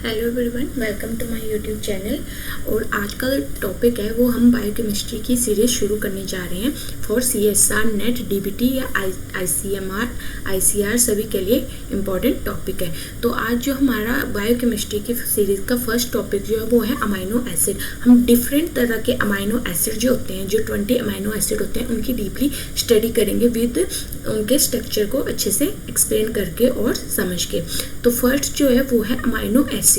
Hello everyone, welcome to my YouTube channel. और आज का टॉपिक है वो हम बायोकेमिस्ट्री की सीरीज़ शुरू करने जा रहे हैं फॉर CSR नेट DBT या ICMR ICR सभी के लिए इम्पॉर्टेंट टॉपिक है। तो आज जो हमारा बायोकेमिस्ट्री की सीरीज़ का फर्स्ट टॉपिक जो है वो है अमाइनो एसिड। हम डिफरेंट तरह के अमाइनो एसिड जो होते हैं, जो 20 अमाइनो एसिड होते हैं, उनकी डीपली स्टडी करेंगे विद उनके स्ट्रक्चर को अच्छे से एक्सप्लेन करके और समझ के। तो फर्स्ट जो है वो है amino acid.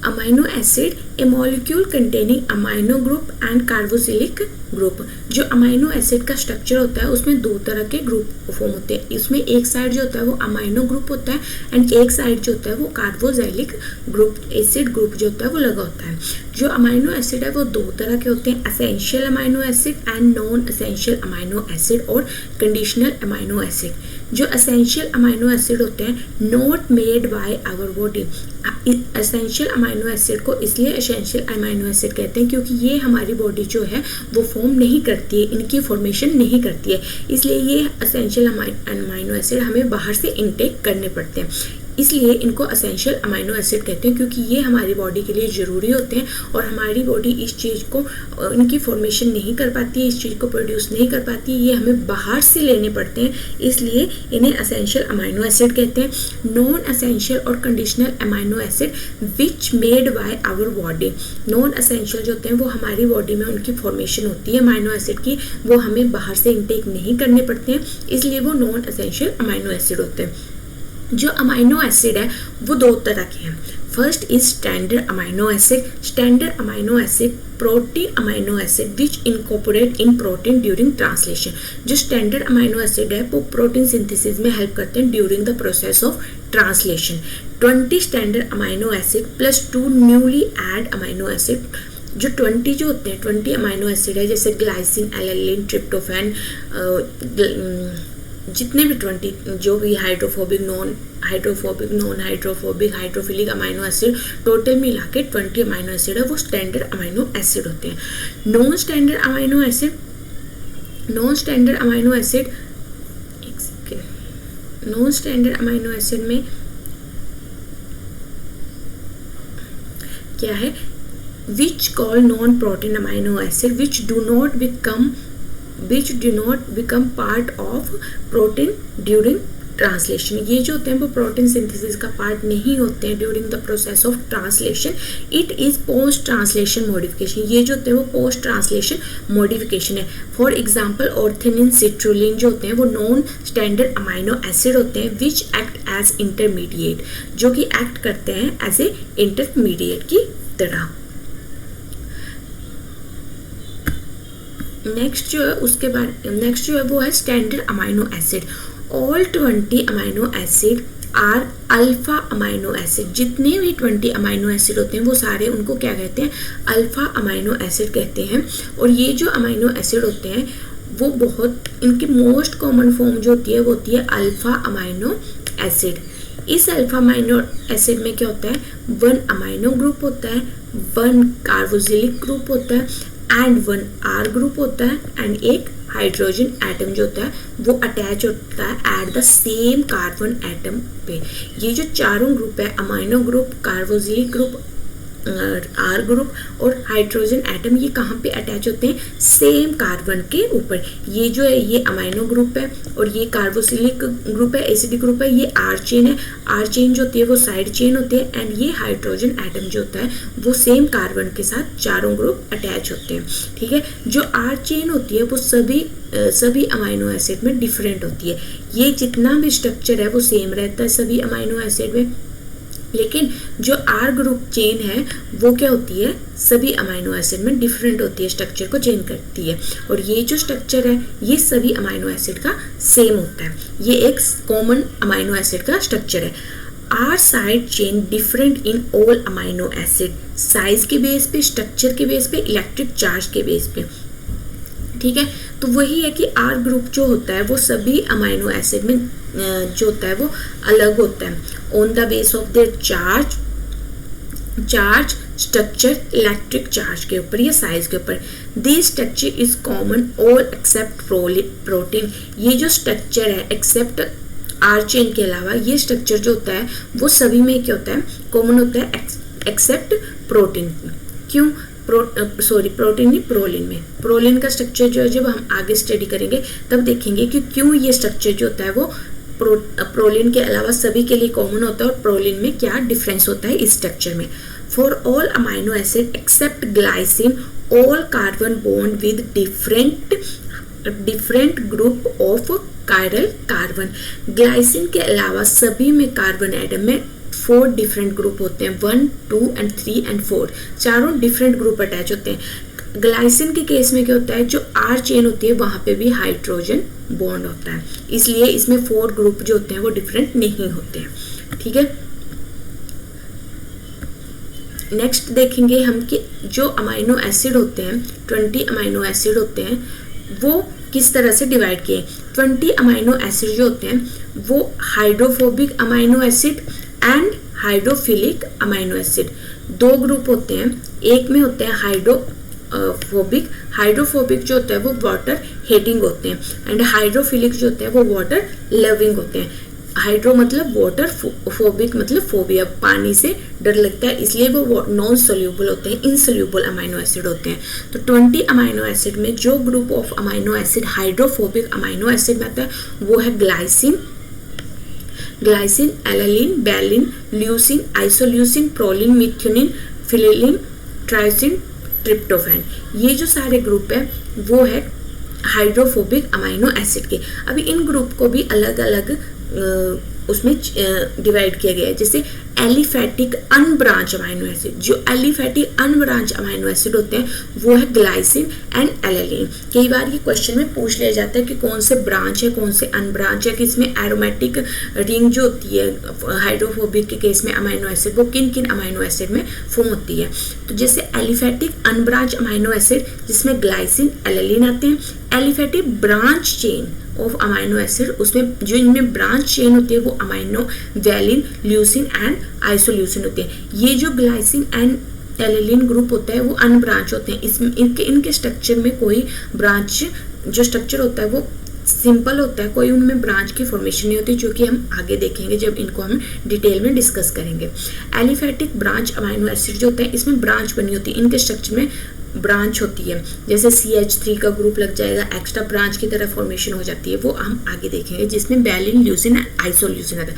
Amino acid A molecule containing amino group and carboxylic group. जो अमाइनो एसिड का स्ट्रक्चर होता है उसमें दो तरह के ग्रुप फॉर्म होते हैं। इसमें एक साइड जो होता है वो अमाइनो ग्रुप होता है एंड एक साइड जो होता है वो कार्बोक्सिलिक ग्रुप एसिड ग्रुप जो होता है वो लगा होता है। जो अमाइनो एसिड है वो दो तरह के होते हैं, essential amino acid and non essential amino acid और कंडीशनल अमाइनो एसिड। जो एसेंशियल अमाइनो एसिड होते हैं not made by our body. Essential amino acid को इसलिए एसेंशियल अमाइनो एसिड कहते हैं क्योंकि ये हमारी बॉडी जो है वो फॉर्म नहीं करती है, इनकी फॉर्मेशन नहीं करती है, इसलिए ये एसेंशियल अमाइनो एसिड हमें बाहर से इनटेक करने पड़ते हैं। इसलिए इनको एसेंशियल अमाइनो एसिड कहते हैं क्योंकि ये हमारी बॉडी के लिए ज़रूरी होते हैं और हमारी बॉडी इस चीज़ को इनकी फॉर्मेशन नहीं कर पाती है, इस चीज़ को प्रोड्यूस नहीं कर पाती है, ये हमें बाहर से लेने पड़ते हैं, इसलिए इन्हें एसेंशियल अमाइनो एसिड कहते हैं। नॉन एसेंशियल और conditional amino acid which made by our body. Non essential जो होते हैं वो हमारी बॉडी में उनकी फॉर्मेशन होती है अमाइनो एसिड की, वो हमें बाहर से इनटेक नहीं करने पड़ते हैं, इसलिए वो नॉन एसेंशियल अमाइनो एसिड होते हैं। जो अमाइनो एसिड है वो दो तरह के हैं। First is standard amino acid. Standard amino acid protein amino acid which incorporate in protein during translation. जो स्टैंडर्ड अमाइनो एसिड है वो प्रोटीन सिंथेसिस में हेल्प करते हैं during the process of translation. 20 standard amino acid plus 2 newly add amino acid. जो 20 जो होते हैं 20 अमाइनो एसिड है, जैसे ग्लाइसिन, एलेनिन, ट्रिप्टोफैन, जितने भी 20 जो भी hydrophobic, non hydrophobic, hydrophilic amino acid total मिला के 20 अमाइनो एसिड है, वो स्टैंडर्ड अमाइनो एसिड होते हैं। Non standard amino acid non standard amino acid में क्या है, which call non protein amino acid which do not become part of protein during translation. ये जो होते हैं वो प्रोटीन सिंथेसिस का पार्ट नहीं होते हैं during the process of translation. It is post translation modification. ये जो होते हैं वो पोस्ट ट्रांसलेशन मॉडिफिकेशन है। फॉर एग्जांपल ऑर्थेनिन, सिट्रुलिन जो होते हैं वो नॉन स्टैंडर्ड अमाइनो एसिड होते हैं विच एक्ट एज इंटरमीडिएट, जो कि एक्ट करते हैं एज ए इंटरमीडिएट की तरह। नेक्स्ट जो है वो है standard amino acid. All 20 amino acid are alpha amino acid. जितने भी 20 अमाइनो एसिड होते हैं वो सारे उनको क्या कहते हैं, अल्फा अमाइनो एसिड कहते हैं। और ये जो अमाइनो एसिड होते हैं वो बहुत, इनकी मोस्ट कॉमन फॉर्म जो होती है वो होती है अल्फा अमाइनो एसिड। इस अल्फा अमाइनो एसिड में क्या होता है, 1 अमाइनो ग्रुप होता है, 1 कार्बोक्सिलिक ग्रुप होता है एंड 1 R ग्रुप होता है एंड एक हाइड्रोजन एटम जो होता है वो अटैच होता है at the same carbon atom पे। ये जो चारों ग्रुप है, amino group, carboxylic group, R group और हाइड्रोजन एटम, ये कहाँ पे अटैच होते हैं, सेम कार्बन के ऊपर। ये जो है ये अमाइनो ग्रुप है और ये कार्बोक्सिलिक ग्रुप है, एसिडिक ग्रुप है, ये R चेन है। R चेन जो होती है वो साइड चेन होती है एंड ये हाइड्रोजन एटम जो होता है वो सेम कार्बन के साथ चारों ग्रुप अटैच होते हैं। ठीक है, जो R चेन होती है वो सभी अमाइनो एसिड में डिफरेंट होती है। ये जितना भी स्ट्रक्चर है वो सेम रहता है सभी अमाइनो एसिड में, लेकिन जो R ग्रुप चेन है वो क्या होती है, सभी अमाइनो एसिड में डिफरेंट होती है, स्ट्रक्चर को चेंज करती है। और ये जो स्ट्रक्चर है ये सभी अमाइनो एसिड का सेम होता है। ये एक कॉमन अमाइनो एसिड का स्ट्रक्चर है। R side chain different in all amino acid, size के बेस पे, स्ट्रक्चर के बेस पे, इलेक्ट्रिक चार्ज के बेस पे। ठीक है, तो वही है कि R ग्रुप जो होता है वो सभी अमाइनो एसिड में जो होता है वो अलग होता है on the base of their charge structure, electric charge के ऊपर या साइज के ऊपर। This structure is common all except protein. ये जो स्ट्रक्चर है एक्सेप्ट आर चेन के अलावा ये स्ट्रक्चर जो होता है वो सभी में क्या होता है, कॉमन होता है एक्सेप्ट प्रोटीन। क्यों? प्रोटीन नहीं, प्रोलिन में। प्रोलिन का स्ट्रक्चर जो है जब हम आगे स्टडी करेंगे तब देखेंगे कि क्यों ये स्ट्रक्चर जो होता है वो प्रोलिन के अलावा सभी के लिए कॉमन होता है और प्रोलिन में क्या डिफरेंस होता है इस स्ट्रक्चर में। For all amino acid except glycine all carbon bond with different group of chiral carbon. Glycine के अलावा सभी में कार्बन एटम में 4 डिफरेंट ग्रुप होते हैं, 1, 2 and 3 and 4, चारों डिफरेंट ग्रुप अटैच होते हैं। ग्लाइसिन के केस में क्या होता है, जो आर चेन होती है वहां पे भी हाइड्रोजन बॉन्ड होता है, इसलिए इसमें 4 ग्रुप जो होते हैं वो डिफरेंट नहीं होते हैं। ठीक है, नेक्स्ट देखेंगे हम कि जो अमाइनो एसिड होते हैं 20 अमाइनो एसिड होते हैं वो किस तरह से डिवाइड किए। 20 अमाइनो एसिड जो होते हैं वो hydrophobic amino acid and hydrophilic amino acid 2 group होते हैं। एक में होते हैं हाइड्रोफोबिक, हाइड्रोफोबिक जो होता है वो वाटर हेटिंग होते हैं एंड हाइड्रोफिलिक जो होते हैं वो वाटर लविंग होते हैं। हाइड्रो मतलब वाटर, फोबिक मतलब फोबिया, पानी से डर लगता है, इसलिए वो नॉन सोल्यूबल होते हैं, इनसोल्यूबल अमाइनो एसिड होते हैं। तो 20 अमाइनो एसिड में जो group of amino acid hydrophobic amino acid में आता है वो है glycine, alanine, valine, leucine, isoleucine, proline, methionine, phenylalanine, tyrosine, tryptophan. ये जो सारे ग्रुप है वो है हाइड्रोफोबिक अमाइनो एसिड के। अभी इन ग्रुप को भी अलग अलग उसमें डिवाइड किया गया है। जैसे एलिफेटिक अनब्रांच अमाइनो एसिड, जो एलिफेटिक अनब्रांच अमाइनो एसिड होते हैं वो है ग्लाइसिन एंड एलानिन। कई बार ये क्वेश्चन में पूछ लिया जाता है कि कौन से ब्रांच है कौन से अनब्रांच है, कि इसमें एरोमेटिक रिंग जो होती है हाइड्रोफोबिक के केस में अमाइनो एसिड वो किन किन अमाइनो एसिड में फॉर्म होती है। तो जैसे एलिफेटिक अनब्रांच अमाइनो एसिड जिसमें ग्लाइसिन एलानिन आते हैं, aliphatic branch chain of amino acid उसमें जो इनमें ब्रांच चेन होती है वो amino, valine, leucine and isoleucine होते हैं। ये जो ग्लाइसिन एंड एलानिन ग्रुप होता है वो अनब्रांच होते हैं, इसमें इनके स्ट्रक्चर में कोई ब्रांच जो स्ट्रक्चर होता है वो सिंपल होता है, कोई उनमें ब्रांच की फॉर्मेशन नहीं होती, जो कि हम आगे देखेंगे जब इनको हम डिटेल में डिस्कस करेंगे। एलिफेटिक ब्रांच अमाइनो एसिड जो होता है इसमें ब्रांच बनी होती है, इनके स्ट्रक्चर में ब्रांच होती है, जैसे CH3 का ग्रुप लग जाएगा, एक्स्ट्रा ब्रांच की तरह फॉर्मेशन हो जाती है, वो हम आगे देखेंगे, जिसमें वैलिन, ल्यूसिन, आइसोल्यूसिन आता है।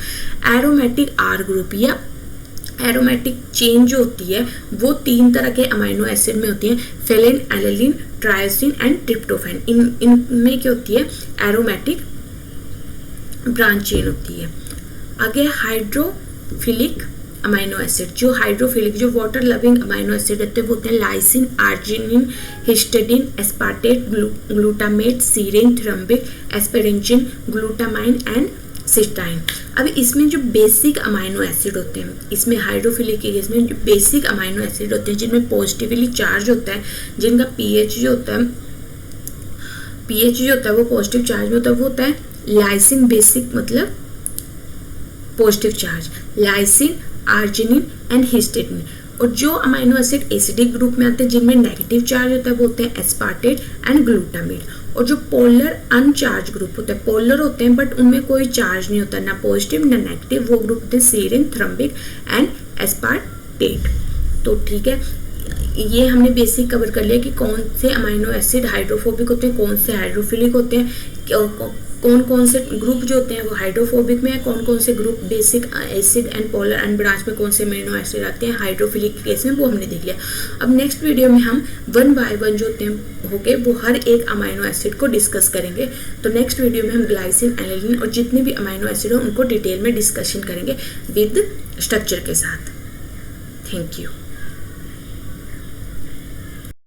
एरोमेटिक R ग्रुप या एरोमेटिक चेन जो होती है वो 3 तरह के अमाइनो एसिड में होती है, फेलिन, एलानिन, ट्राइसिन एंड ट्रिप्टोफैन। इनमें क्या होती है, एरोमेटिक ब्रांच चेन होती है। आगे हाइड्रोफिलिक अमाइनो एसिड, जो हाइड्रोफिलिक जो वाटर लविंग अमाइनो एसिड रहते हैं वो होते हैं lysine, arginine, histidine, aspartate, glutamate, serine, थ्रम्बिक, एस्पेरेंजिन, ग्लूटामाइन एंड सिस्टाइन। अभी इसमें जो बेसिक अमाइनो एसिड होते हैं, इसमें हाइड्रोफिलिक के केस में जो बेसिक अमाइनो एसिड होते हैं जिनमें पॉजिटिवली चार्ज होता है, जिनका पीएच जो होता है वो पॉजिटिव चार्ज में होता है, वो होता है लाइसिन बेसिक मतलब positive charge, lysine, arginine and histidine. और जो अमाइनो एसिड एसिडिक ग्रुप में आते हैं जिनमें नेगेटिव चार्ज होता है वो होते हैं एस्पार्टेट एंड ग्लूटामेट। और जो पोलर अनचार्ज ग्रुप होता है, पोलर होते हैं बट उनमें कोई चार्ज नहीं होता, ना पॉजिटिव ना नेगेटिव, वो ग्रुप होते हैं सीरिन, थ्रम्बिक एंड एस्पार्टेट। तो ठीक है, ये हमने बेसिक कवर कर लिया कि कौन से अमाइनो एसिड हाइड्रोफोबिक होते हैं, कौन से हाइड्रोफिलिक होते हैं, कौन कौन से ग्रुप जो होते हैं वो हाइड्रोफोबिक में है, कौन कौन से group basic acid and polar unbranch में कौन से अमीनो एसिड आते हैं हाइड्रोफिलिक के केस में, वो हमने देख लिया। अब नेक्स्ट वीडियो में हम 1 by 1 जो होते हैं होके वो हर एक अमाइनो एसिड को डिस्कस करेंगे। तो नेक्स्ट वीडियो में हम ग्लाइसिन, एलानिन और जितने भी अमाइनो एसिड हो उनको डिटेल में डिस्कशन करेंगे विद स्ट्रक्चर के साथ। Thank you.